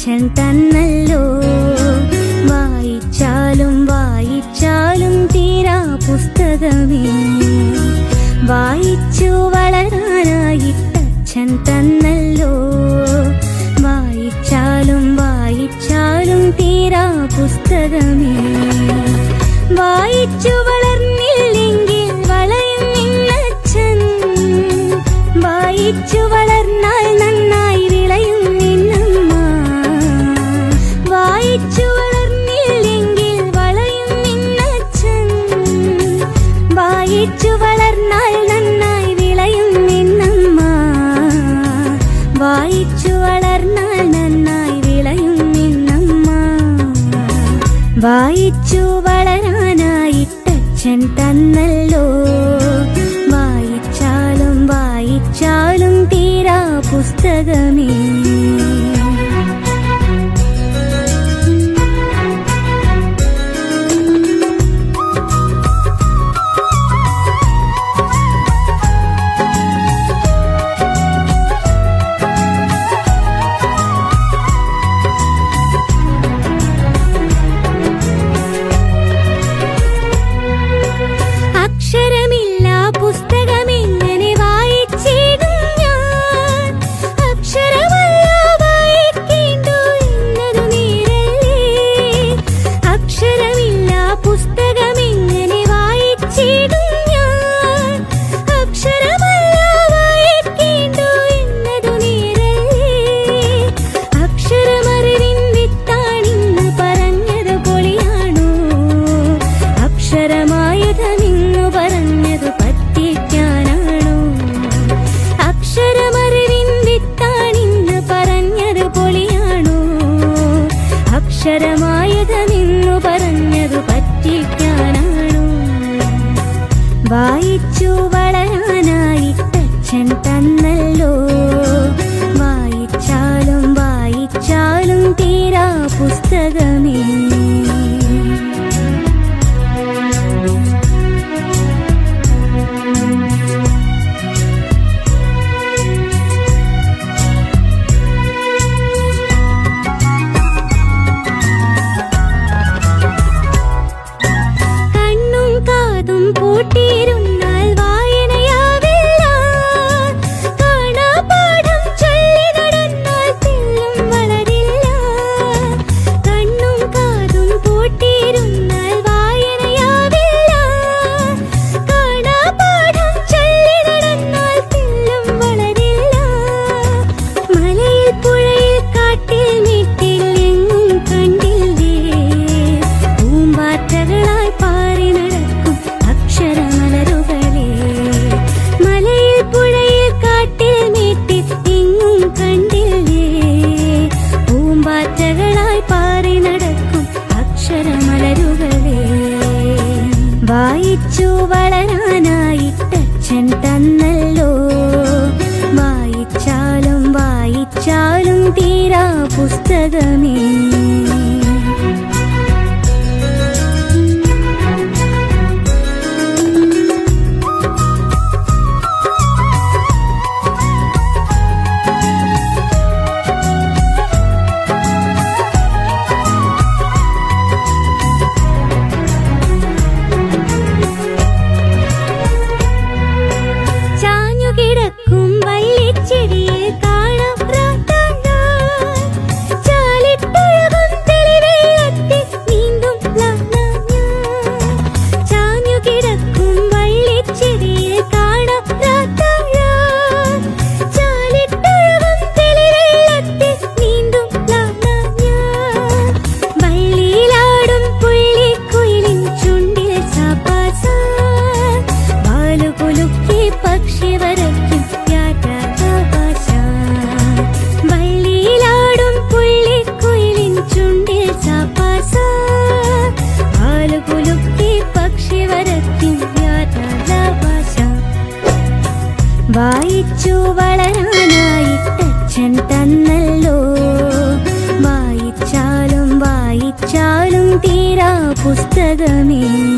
അച്ഛൻ തന്നല്ലോ. വായിച്ചാലും വായിച്ചാലും തീരാ പുസ്തകമേ, വായിച്ചു വളരാനായിട്ടച്ഛൻ തന്നല്ലോ. വായിച്ചാലും വായിച്ചാലും തീരാ പുസ്തകമേ, വായിച്ചു വളർന്നില്ലെങ്കിൽ വളയും നിന്നച്ഛൻ. വായിച്ചു വളർന്നാൽ നന്നായി വിളയും നിന്നമ്മ. വായിച്ചു വളർന്നില്ലെങ്കിൽ വളയും നിന്നച്ഛൻ. വായിച്ചു വളർന്നാൽ നന്നായി വിളയും നിന്നമ്മ. വായിച്ചു വളർന്നാൽ നന്നായി വിളയും നിന്നമ്മ. വായിച്ചു വളരാനായിട്ടച്ഛൻ തന്നല്ലോ. വായിച്ചാലും വായിച്ചാലും തീരാ പുസ്തകമേ. അക്ഷരമായുധമെന്നു പറഞ്ഞതു പറ്റിക്കാനാണോ? വായിച്ചു വളരാനായിട്ടച്ഛൻ തന്നല്ലോ. വായിച്ചാലും വായിച്ചാലും തീരാ പുസ്തകമേ. പൂട്ടിയിരുന്നാൽ വായനയാവില്ല. കാണാപാഠം ചൊല്ലി നടന്നാൽ തെല്ലും വളരില്ല. കണ്ണും കാതും പൂട്ടിയിരുന്നാൽ വായനയാവില്ല. കാണാപാഠം ചൊല്ലി നടന്നാൽ തെല്ലും വളരില്ല. മലയിൽ പുഴയിൽ കാട്ടിൽ വീട്ടിൽ എങ്ങും കണ്ടില്ലേ പൂമ്പാറ്റകളായി പാറി നടക്കും അക്ഷരമലരുകളെ. മലയിൽ പുഴയിൽ കാട്ടിൽ വീട്ടിൽ എങ്ങും കണ്ടില്ലേ പൂമ്പാറ്റകളായി പാറി നടക്കും അക്ഷരമലരുകളെ. വായിച്ചു വളരാനായിട്ടച്ഛൻ തന്നല്ലോ. വായിച്ചാലും വായിച്ചാലും തീരാ പുസ്തകമേ. കിടക്കും വള്ളിച്ചെടിയിൽ കാണാം ചാലിട്ടൊഴുകും തെളിവെള്ളത്തിൽ നീന്തും ചാഞ്ഞു കിടക്കും വള്ളിച്ചെടിയിൽ കാണാം ചാലിട്ടൊഴുകും തെളിവെള്ളത്തിൽ നീന്തും വള്ളിയിലാടും പുള്ളിക്കുയിലിൻ ചുണ്ടിൽ സാപാസ. വാലുകുലുക്കി പക്ഷി വരയ്ക്കും യാത്രാഭാഷ. വള്ളിയിലാടും പുള്ളിക്കുയിലിൻ ചുണ്ടിൽ സാപാസ. വാലുകുലുക്കി പക്ഷി വരയ്ക്കും യാത്രാഭാഷ. വായിച്ചു വളരാനായിട്ടച്ഛൻ തന്നല്ലോ. വായിച്ചാലും വായിച്ചാലും തീരാ പുസ്തകമേ.